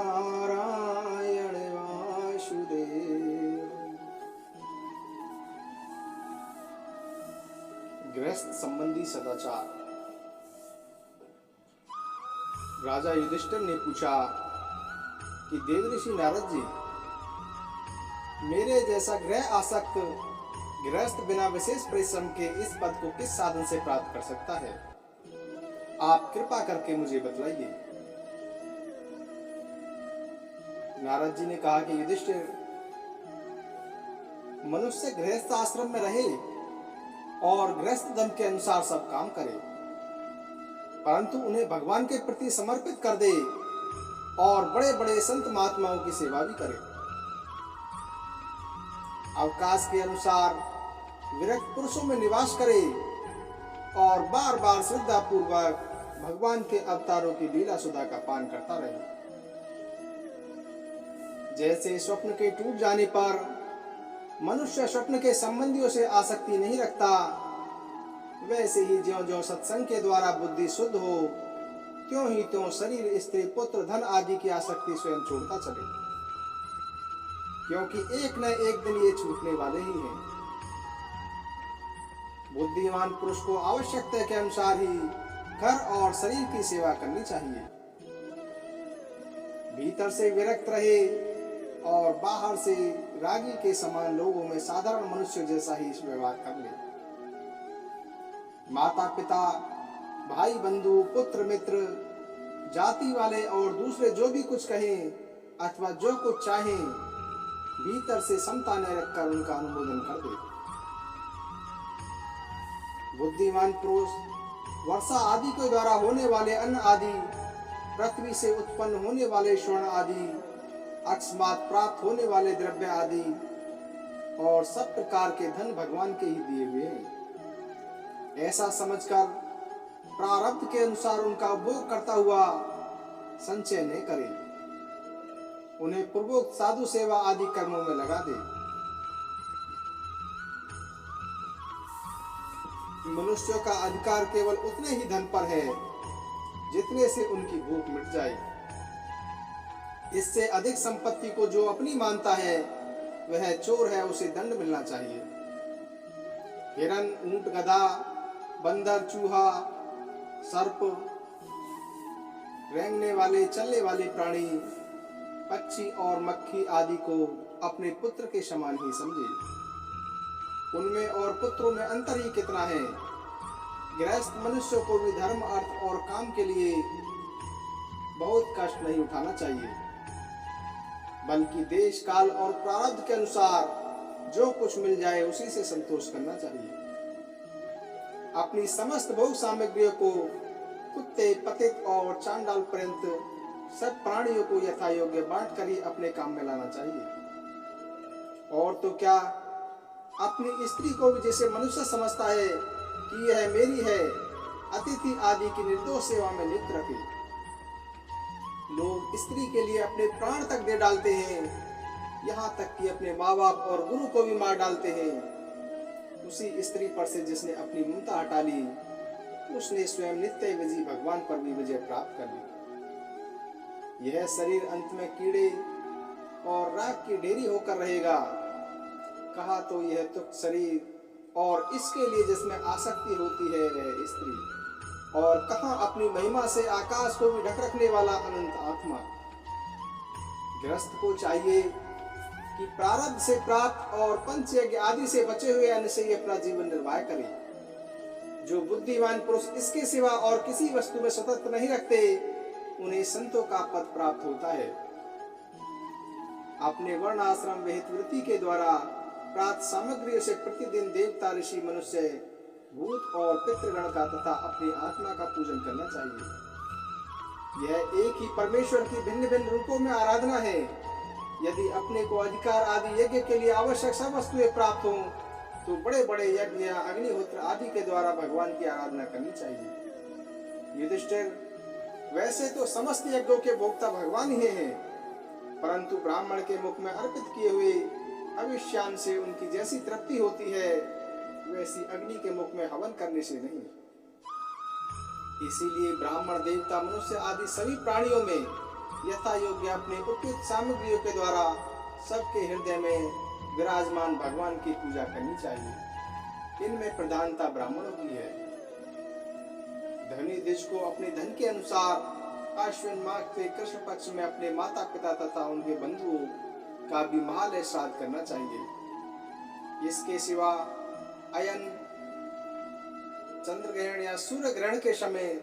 नारायण वासुदेव। गृहस्थ संबंधी सदाचार। राजा युधिष्ठिर ने पूछा कि देवऋषि नारद जी, मेरे जैसा गृह आसक्त गृहस्थ बिना विशेष परिश्रम के इस पद को किस साधन से प्राप्त कर सकता है? आप कृपा करके मुझे बतलाइए। नारद जी ने कहा कि युधिष्ठिर, मनुष्य गृहस्थ आश्रम में रहे और गृहस्थ धर्म के अनुसार सब काम करे, परंतु उन्हें भगवान के प्रति समर्पित कर दे और बड़े बड़े संत महात्माओं की सेवा भी करे। अवकाश के अनुसार विरक्त पुरुषों में निवास करे और बार बार श्रद्धा पूर्वक भगवान के अवतारों की लीला सुधा का पान करता रहे। जैसे स्वप्न के टूट जाने पर मनुष्य स्वप्न के संबंधियों से आसक्ति नहीं रखता, वैसे ही ज्यों-ज्यों सत्संग के द्वारा बुद्धि शुद्ध हो, त्यों ही त्यों शरीर, स्त्री, पुत्र, धन आदि की आसक्ति स्वयं छोड़ता चले, क्योंकि एक न एक दिन ये छूटने वाले ही हैं। बुद्धिमान पुरुष को आवश्यकता के अनुसार ही घर और शरीर की सेवा करनी चाहिए। भीतर से विरक्त रहे और बाहर से रागी के समान लोगों में साधारण मनुष्य जैसा ही व्यवहार कर ले। माता पिता, भाई बंधु, पुत्र मित्र, जाति वाले और दूसरे जो भी कुछ कहें अथवा जो कुछ चाहें, भीतर से समता न रखकर उनका अनुमोदन कर दे। बुद्धिमान पुरुष वर्षा आदि के द्वारा होने वाले अन्न आदि, पृथ्वी से उत्पन्न होने वाले स्वर्ण आदि, अकस्मात प्राप्त होने वाले द्रव्य आदि और सब प्रकार के धन भगवान के ही दिए हुए हैं, ऐसा समझकर प्रारब्ध के अनुसार उनका उपभोग करता हुआ संचय न करे। उन्हें पूर्वोक्त साधु सेवा आदि कर्मों में लगा दे। मनुष्यों का अधिकार केवल उतने ही धन पर है जितने से उनकी भूख मिट जाए। इससे अधिक संपत्ति को जो अपनी मानता है वह चोर है, उसे दंड मिलना चाहिए। हिरण, ऊंट, गधा, बंदर, चूहा, सर्प, रेंगने वाले, चलने वाले प्राणी, पक्षी और मक्खी आदि को अपने पुत्र के समान ही समझे। उनमें और पुत्रों में अंतर ही कितना है। गृहस्थ मनुष्य को भी धर्म, अर्थ और काम के लिए बहुत कष्ट नहीं उठाना चाहिए, बल्कि देश, काल और प्रारब्ध के अनुसार जो कुछ मिल जाए उसी से संतोष करना चाहिए। अपनी समस्त भोग सामग्रियों को कुत्ते, पतित और चांडाल पर्यंत सब प्राणियों को यथा योग्य बांट कर ही अपने काम में लाना चाहिए। और तो क्या, अपनी स्त्री को भी जैसे मनुष्य समझता है कि यह मेरी है, अतिथि आदि की निर्दोष सेवा में नियुक्त रखे। लोग स्त्री के लिए अपने प्राण तक दे डालते हैं, यहाँ तक कि अपने माँ बाप और गुरु को भी मार डालते हैं। उसी स्त्री पर से जिसने अपनी ममता हटा ली, उसने स्वयं नित्य विजयी भगवान पर भी विजय प्राप्त कर ली। यह शरीर अंत में कीड़े और राख की ढेरी होकर रहेगा। कहा तो यह तुच्छ शरीर और इसके लिए जिसमें आसक्ति होती है वह स्त्री, और कहां अपनी महिमा से आकाश को भी ढक रखने वाला अनंत आत्मा। गृहस्थ को चाहिए कि प्रारब्ध से प्राप्त और पंचयज्ञ आदि से बचे हुए अन्न से ही अपना जीवन निर्वाह करे। जो बुद्धिमान पुरुष इसके सिवा और किसी वस्तु में सतत नहीं रखते, उन्हें संतों का पद प्राप्त होता है। अपने वर्ण आश्रम विहित वृत्ति के द्वारा प्राप्त सामग्रियों से प्रतिदिन देवता, ऋषि, मनुष्य, भूत और पितृगण का तथा अपनी आत्मा का पूजन करना चाहिए। यह एक ही परमेश्वर की भिन्न भिन्न रूपों में आराधना है। यदि अपने को अधिकार आदि यज्ञ के लिए आवश्यक सब वस्तुएं प्राप्त हों, तो बड़े बड़े यज्ञ या अग्निहोत्र आदि के द्वारा भगवान की आराधना करनी चाहिए। युधिष्ठिर, वैसे तो समस्त यज्ञों के भोक्ता भगवान ही हैं, परंतु ब्राह्मण के मुख में अर्पित किए हुए अविष्यान से उनकी जैसी तृप्ति होती है, वैसी अग्नि के मुख में हवन करने से नहीं। इसीलिए ब्राह्मण, देवता, मनुष्य आदि सभी प्राणियों में यथा योग्य अपने उपयुक्त सामग्रियों के द्वारा सबके हृदय में विराजमान भगवान की पूजा करनी चाहिए। इनमें प्रधानता ब्राह्मणों की है। धनी द्विज को अपने धन के अनुसार आश्विन माह के कृष्ण पक्ष में अपने माता पिता तथा उनके बंधुओं का भी महालय श्राद्ध करना चाहिए। इसके सिवा अयन चंद्र ग्रहण या सूर्य ग्रहण के समय,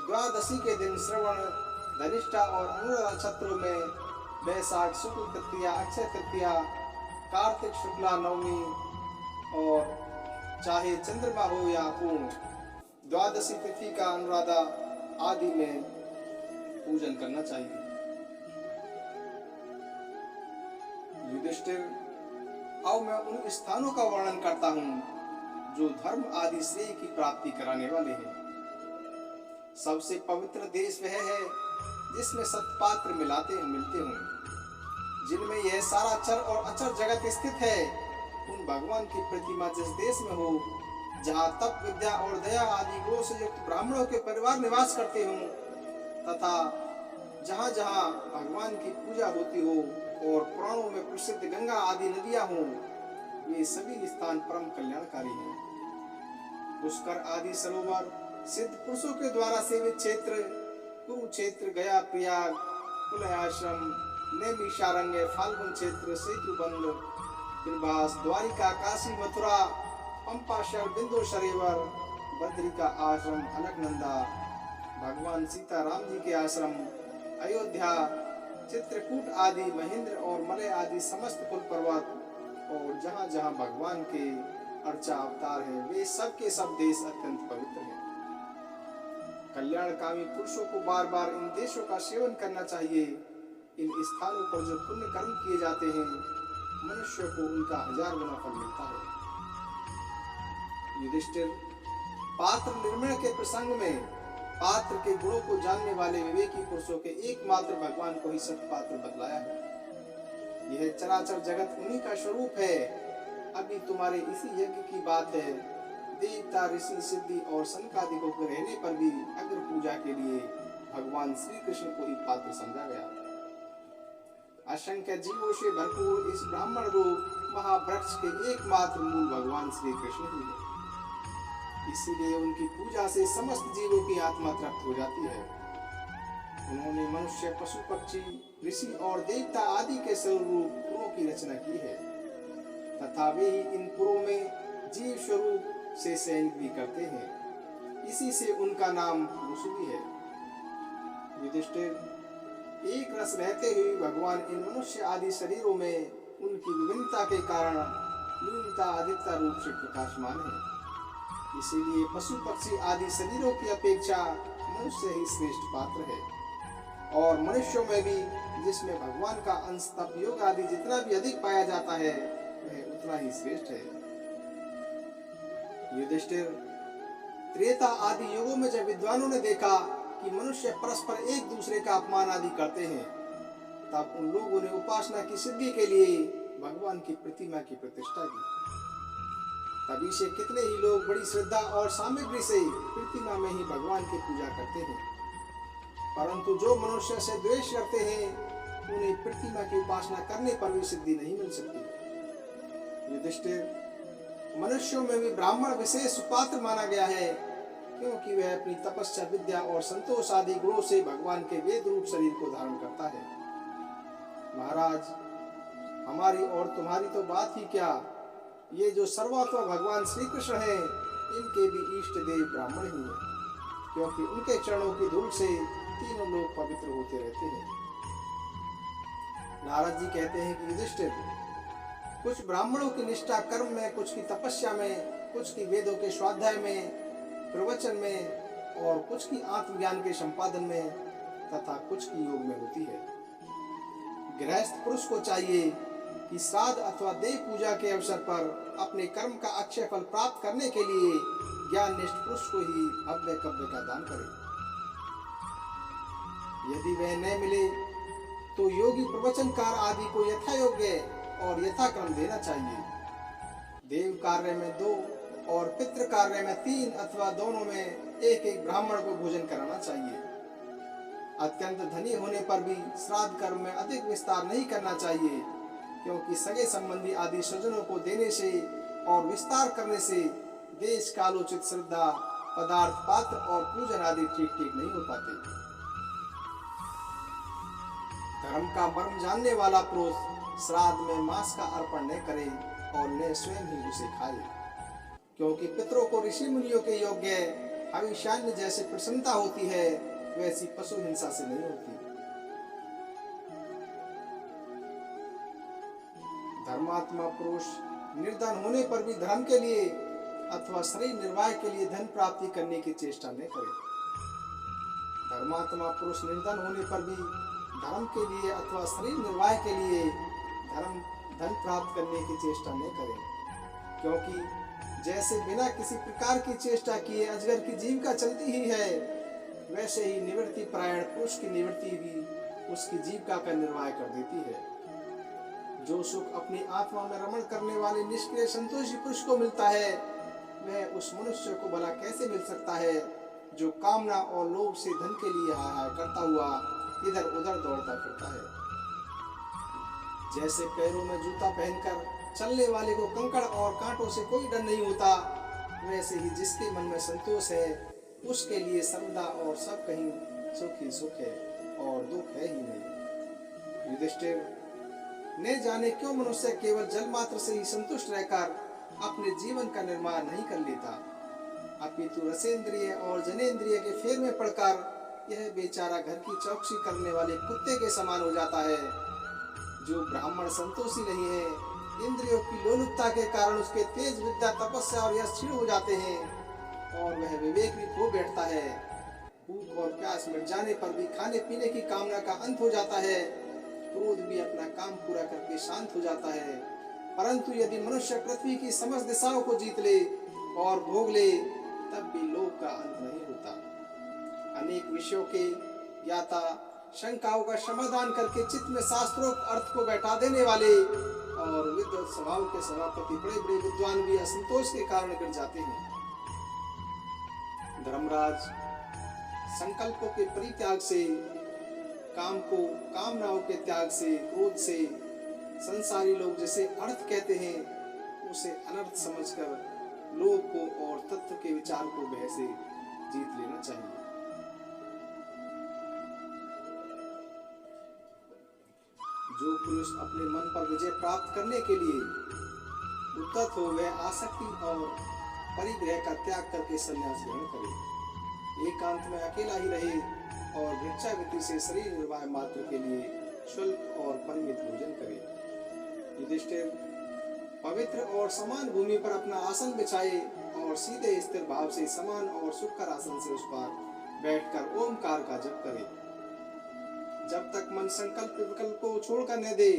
द्वादशी के दिन, श्रवण, धनिष्ठा और अनुराधा नक्षत्रों में, वैशाख शुक्ल तृतीया, अक्षय तृतीया, कार्तिक शुक्ला नवमी और चाहे चंद्रमा हो या पूर्ण द्वादशी तिथि का अनुराधा आदि में पूजन करना चाहिए। युधिष्ठिर, अब मैं उन स्थानों का वर्णन करता हूँ जो धर्म आदि श्रेय की प्राप्ति कराने वाले हैं। सबसे पवित्र देश वह है जिसमें सत्पात्र मिलते हों, जिनमें यह सारा चर और अचर जगत स्थित है। उन भगवान की प्रतिमा जिस देश में हो, जहाँ तप, विद्या और दया आदि गुणों से युक्त ब्राह्मणों के परिवार निवास करते हों, तथा जहाँ जहाँ भगवान की पूजा होती हो और पुराणों में प्रसिद्ध गंगा आदि नदियाँ हों, वे सभी स्थान परम कल्याणकारी हैं। पुष्कर आदि सरोवर, सिद्ध पुरुषों के द्वारा सेवित क्षेत्र, कुरुक्षेत्र, गया, प्रयाग, कुलयाश्रम, नैमिषारण्य, फाल्गुन क्षेत्र, सेतुबंध, प्रभास, द्वारिका, काशी, मथुरा, पंपाशर, बिंदु सरोवर, बद्रिका आश्रम, अलकनंदा, भगवान सीता राम जी के आश्रम, अयोध्या, चित्रकूट आदि, महेंद्र और मलय आदि समस्त कुल पर्वत और जहाँ जहाँ भगवान के अर्चा अवतार हैं, वे सब के सब देश अत्यंत पवित्र हैं। कल्याणकामी पुरुषों को बार बार इन देशों का सेवन करना चाहिए। इन स्थानों पर जो पुण्य कर्म किए जाते हैं, मनुष्य को उनका 1000 गुना फल मिलता है। युधिष्ठिर, पात्र निर्णय के प्रसंग में पात्र के गुणों को जानने वाले विवेकी पुरुषों के एकमात्र भगवान को ही सत्पात्र बतलाया है। यह चराचर जगत उन्हीं का स्वरूप है। अभी तुम्हारे इसी यज्ञ की बात है। देवता, ऋषि, सिद्धि और सनकादिकों के रहने पर भी अग्र पूजा के लिए भगवान श्री कृष्ण को ही पात्र समझा गया। असंख्य जीवों से भरपूर इस ब्राह्मण रूप महावृक्ष के एकमात्र मूल भगवान श्री कृष्ण ही है। इसीलिए उनकी पूजा से समस्त जीवों की आत्मा तृप्त हो जाती है। उन्होंने मनुष्य, पशु, पक्षी, ऋषि और देवता आदि के स्वरूप पुरों की रचना की है तथा वे ही इन पुरों में जीव स्वरूप से शयन भी करते हैं। इसी से उनका नाम पुरुष भी है। युधिष्ठिर, एक रस रहते हुए भगवान इन मनुष्य आदि शरीरों में उनकी विभिन्नता के कारण न्यूनता अधिकता रूप से प्रकाशमान है। इसीलिए पशु पक्षी आदि शरीरों की अपेक्षा मनुष्य ही श्रेष्ठ पात्र है। और मनुष्यों में भी जिसमें भगवान का अंश, तप, योग आदि जितना भी अधिक पाया जाता है, वह उतना ही श्रेष्ठ है। युधिष्ठिर, त्रेता आदि युगों में जब विद्वानों ने देखा कि मनुष्य परस्पर एक दूसरे का अपमान आदि करते हैं, तब उन लोगों ने उपासना की सिद्धि के लिए भगवान की प्रतिमा की प्रतिष्ठा की। तभी से कितने ही लोग बड़ी श्रद्धा और सामग्री से प्रतिमा में ही भगवान की पूजा करते हैं, परंतु जो मनुष्य से द्वेष करते हैं, उन्हें प्रतिमा की उपासना करने पर भी सिद्धि नहीं मिल सकती। युधिष्ठिर, मनुष्यों में भी ब्राह्मण विशेष पात्र माना गया है, क्योंकि वह अपनी तपस्या, विद्या और संतोष आदि गुणों से भगवान के वेद रूप शरीर को धारण करता है। महाराज, हमारी और तुम्हारी तो बात ही क्या, ये जो सर्वात्मा भगवान श्री कृष्ण हैं, इनके भी इष्ट देव ब्राह्मण ही हैं, क्योंकि उनके चरणों की धूल से तीनों लोग पवित्र होते रहते हैं। नारद जी कहते हैं कि युधिष्ठिर, कुछ ब्राह्मणों की निष्ठा कर्म में, कुछ की तपस्या में, कुछ की वेदों के स्वाध्याय में, प्रवचन में और कुछ की आत्मज्ञान के संपादन में तथा कुछ की योग में होती है। गृहस्थ पुरुष को चाहिए कि श्राद्ध अथवा देव पूजा के अवसर पर अपने कर्म का अक्षय फल प्राप्त करने के लिए ज्ञाननिष्ठ पुरुष को ही हव्य कव्य का दान करे। यदि वह न मिले तो योगी प्रवचनकार आदि को यथा योग्य और यथाक्रम देना चाहिए। देव कार्य में 2 और पितृ कार्य में 3 अथवा दोनों में एक ब्राह्मण को भोजन कराना चाहिए। अत्यंत धनी होने पर भी श्राद्ध कर्म में अधिक विस्तार नहीं करना चाहिए, क्योंकि सगे संबंधी आदि स्वजनों को देने से और विस्तार करने से देश कालोचित श्रद्धा, पदार्थ, पात्र और पूजन आदि ठीक ठीक नहीं हो पाते। धर्म का मर्म जानने वाला पुरुष श्राद्ध में मांस का अर्पण न करे और न स्वयं ही उसे खाए, क्योंकि पितरों को ऋषि मुनियों के योग्य हविष्यान्न जैसे प्रसन्नता होती है, वैसी पशु हिंसा से नहीं होती। धर्मात्मा पुरुष निर्धन होने पर भी धर्म के लिए अथवा शरीर निर्वाह के लिए धन प्राप्ति करने की चेष्टा न करे। धर्मात्मा पुरुष निर्धन होने पर भी धर्म के लिए अथवा शरीर निर्वाह के लिए धन प्राप्त करने की चेष्टा न करे, क्योंकि जैसे बिना किसी प्रकार की चेष्टा किए अजगर की जीविका चलती ही है, वैसे ही निवृत्ति परायण पुरुष की निवृत्ति भी उसकी जीविका का निर्वाह कर देती है। जो सुख अपनी आत्मा में रमण करने वाले निष्क्रिय संतोषी पुरुष को मिलता है, वह उस मनुष्य को भला कैसे मिल सकता है जो कामना और लोभ से धन के लिए हाय करता हुआ इधर उधर दौड़ता फिरता है। जैसे पैरों में जूता पहनकर चलने वाले को कंकड़ और कांटों से कोई डर नहीं होता, वैसे ही जिसके मन में संतोष है उसके लिए सर्वदा और सब कहीं सुख ही सुख है और दुख है ही नहीं। युधिष्ठिर, न जाने क्यों मनुष्य केवल जल मात्र से ही संतुष्ट रहकर अपने जीवन का निर्माण नहीं कर लेता, अपितु रसेंद्रिय और जनेंद्रिय के फेर में पड़कर यह बेचारा घर की चौकसी करने वाले कुत्ते के समान हो जाता है। जो ब्राह्मण संतोषी नहीं है, इंद्रियों की लोलुपता के कारण उसके तेज विद्या, तपस्या और यश क्षीण हो जाते हैं और वह विवेक भी खो बैठता है। भूख और प्यास मिट जाने पर भी खाने पीने की कामना का अंत हो जाता है। क्रोध भी अपना काम पूरा करके शांत हो जाता है। परंतु यदि मनुष्य पृथ्वी की समस्त दिशाओं को जीत ले और भोग ले, तब भी लोभ का अंत नहीं होता। अनेक विषयों के ज्ञाता, शंकाओं का समाधान करके चित्त में शास्त्रोक्त अर्थ को बैठा देने वाले और विद्वत स्वभाव के सभापति बड़े बड़े विद्वान भी असंतोष के कारण गिर जाते हैं। धर्मराज, संकल्पों के परित्याग से, काम को कामनाओं के त्याग से, क्रोध से संसारी लोग जिसे अर्थ कहते हैं उसे अनर्थ समझकर लोभ को और तत्व के विचार को भय से जीत लेना चाहिए। जो पुरुष अपने मन पर विजय प्राप्त करने के लिए उद्यत हो, वह आसक्ति और परिग्रह का त्याग करके संन्यास ग्रहण करे, एकांत में अकेला ही रहे और भिक्षावृत्ति से शरीर निर्वाह मात्र के लिए शुल्क और परिमित भोजन करे। युधिष्ठिर, पवित्र और समान भूमि पर अपना आसन बिछाए और सीधे स्थिर भाव से समान और सुखकर आसन से उस पर बैठकर ओमकार का जप करे। जब तक मन संकल्प विकल्प को छोड़कर न दे,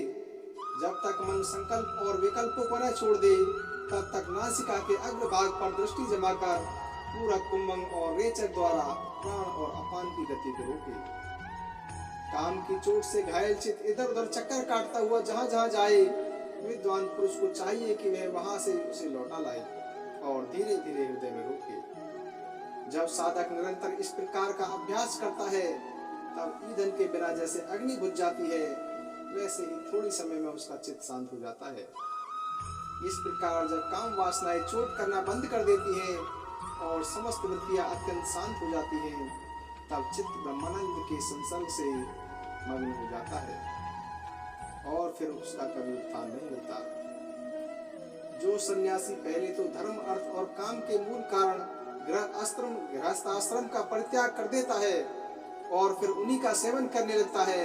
जब तक मन संकल्प और विकल्पों को न छोड़ दे, तब तक नासिका के अग्रभाग पर दृष्टि जमाकर पूरक, कुंभक और रेचक द्वारा प्राण और अपान की गति को रोके। काम की चोट से घायल चित्त इधर उधर चक्कर काटता हुआ जहां जहां जाए, विद्वान पुरुष को चाहिए कि वह वहां से उसे लौटा लाए और धीरे धीरे हृदय में रोके। जब साधक निरंतर इस प्रकार का अभ्यास करता है, तब ईंधन के बिना जैसे अग्नि बुझ जाती है, वैसे ही थोड़ी समय में उसका चित्त शांत हो जाता है। इस प्रकार जब काम वासनाएं चोट करना बंद कर देती हैं और समस्त वृत्तियां अत्यंत शांत हो जाती हैं, तब चित्त ब्रह्मानंद के संसर्ग से मग्न हो जाता है और फिर उसका कभी उत्थान नहीं होता। जो सन्यासी पहले तो धर्म, अर्थ और काम के मूल कारण गृहस्थ आश्रम का परित्याग कर देता है और फिर उन्हीं का सेवन करने लगता है,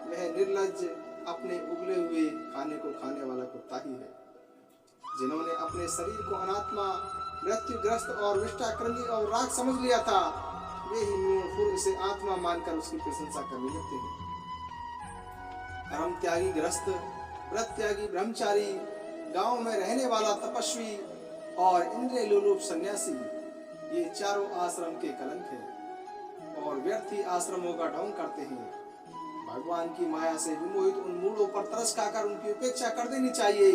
वह निर्लज्ज, अपने उगले हुए खाने को खाने वाला कुत्ता ही है। जिन्होंने अपने शरीर को अनात्मा, मृत्युग्रस्त और विष्टाक्रमी और राग समझ लिया था, वे ही पूर्व से आत्मा मानकर उसकी प्रशंसा करने लगते हैं। धर्म त्यागी गृहस्थ, व्रत त्यागी ब्रह्मचारी, गांव में रहने वाला तपस्वी और इंद्रिय लोलुप सन्यासी, ये चारों आश्रम के कलंक हैं और व्यर्थी आश्रमों का ढोंग करते हैं। भगवान की माया से विमोहित उन मूढ़ों पर तरस खाकर उनकी उपेक्षा कर देनी चाहिए।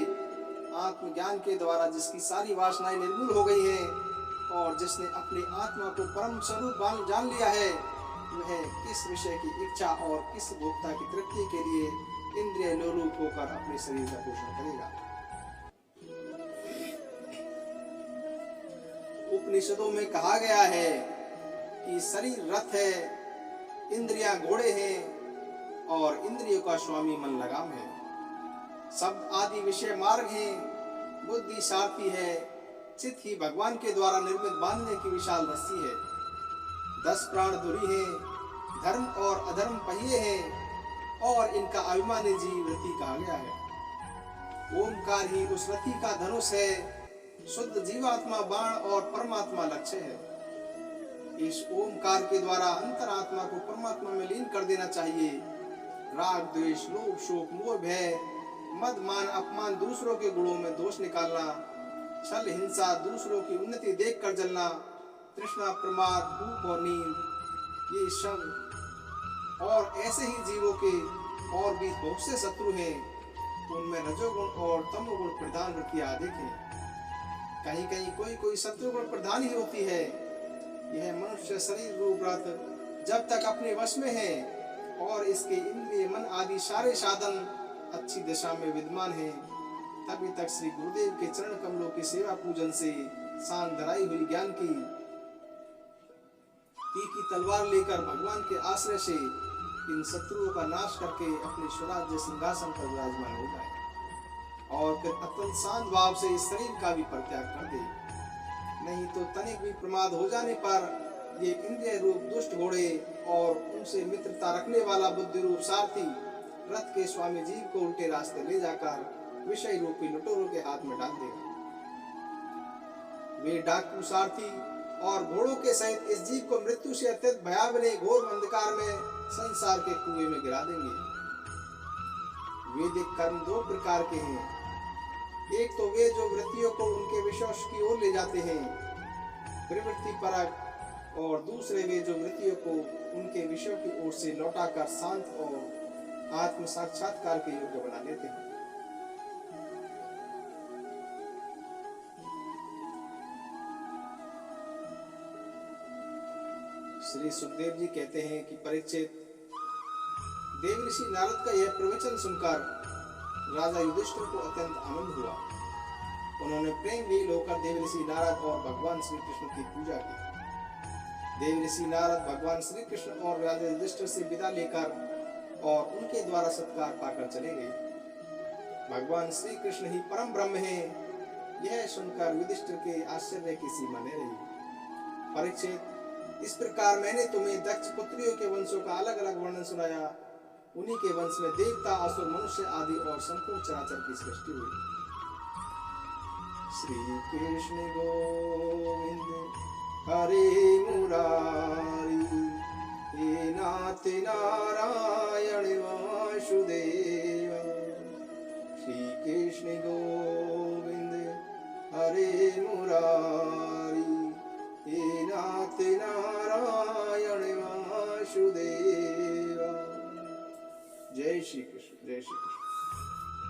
आत्मज्ञान के द्वारा जिसकी सारी वासनाएं निर्मूल हो गई हैं और जिसने अपनी आत्मा को परम स्वरूप जान लिया है, वह किस विषय की इच्छा और किस भोक्ता की तृप्ति के लिए इंद्रिय लोलुप होकर अपने शरीर का पोषण करेगा। उपनिषदों में कहा गया है कि शरीर रथ है, इंद्रियां घोड़े हैं और इंद्रियों का स्वामी मन लगाम है। शब्द आदि विषय मार्ग हैं, बुद्धि सारथी है, चित्त ही भगवान के द्वारा निर्मित बांधने की विशाल रस्सी है। 10 प्राण धुरी हैं, धर्म और अधर्म पहिए हैं और इनका अभिमानी जीव रथी कहा गया है। ओमकार ही उस रथी का धनुष है, शुद्ध जीवात्मा बाण और परमात्मा लक्ष्य है। इस ओमकार के द्वारा अंतरात्मा को परमात्मा में लीन कर देना चाहिए। राग द्वेष लोभ शोक मोह भय मद मान अपमान दूसरों के गुणों में दोष निकालना, छल हिंसा दूसरों की उन्नति देखकर जलना, तृष्णा प्रमाद भूख और नींद, ये सब और ऐसे ही जीवों के और भी बहुत से शत्रु हैं। उनमें रजोगुण और तमोगुण प्रधान वृत्तियां अधिक हैं। कहीं कहीं कोई कोई शत्रुगुण प्रधान ही होती है। यह मनुष्य शरीर रूप रथ जब तक अपने वश में है और इसके इंद्रिय मन आदि सारे साधन अच्छी दशा में विद्यमान है, तभी तक श्री गुरुदेव के चरण कमलों की सेवा पूजन से शान धराई हुई ज्ञान की तीखी तलवार लेकर भगवान के आश्रय से इन शत्रुओं का नाश करके अपने स्वराज्य सिंहासन पर विराजमान हो जाए और फिर अत्यंत शांत भाव से इस शरीर का भी परित्याग कर दे। नहीं तो तनिक भी प्रमाद हो जाने पर ये इंद्रिय रूप दुष्ट घोड़े और उनसे मित्रता रखने वाला बुद्धि रूप सारथी रथ के स्वामी जीव को उल्टे रास्ते ले जाकर विषय रूपी लुटेरों के हाथ में डाल देगा। वे डाकू सारथी और घोड़ों के सहित इस जीव को मृत्यु से अत्यंत भयावह घोर अंधकार में संसार के कुएं में गिरा देंगे। वैदिक कर्म 2 प्रकार के हैं। एक तो वे जो वृत्तियों को उनके विषय की ओर ले जाते हैं, प्रवृत्ति परक, और दूसरे वे जो वृत्तियों को उनके विषयों की ओर से लौटाकर शांत और आत्म साक्षात्कार के योग्य बना देते हैं। श्री सुखदेव जी कहते हैं कि परीक्षित, देव ऋषि नारद का यह प्रवचन सुनकर राजा युधिष्ठिर को अत्यंत आनंद हुआ। उन्होंने प्रेम लीन होकर देव ऋषि नारद और भगवान श्री कृष्ण की पूजा की। देव ऋषि नारद भगवान श्री कृष्ण और राजा युधिष्ठिर से विदा लेकर और उनके द्वारा सत्कार पाकर चले गए। भगवान श्री कृष्ण ही परम ब्रह्म है, यह सुनकर युधिष्ठिर के आश्चर्य की सीमा नहीं रही। परीक्षित, इस प्रकार मैंने तुम्हें दक्ष पुत्रियों के वंशों का अलग अलग वर्णन सुनाया। उन्हीं के वंश में देवता असुर मनुष्य आदि और संपूर्ण चराचर की सृष्टि हुई। श्री कृष्ण गोविंद हरे मुरारी, हे नाथ नारायण वासुदेव। श्री कृष्ण गोविंद हरे मुरारी, हे नाथ नारायण वासुदेव। जय श्री कृष्ण, जय श्री कृष्ण।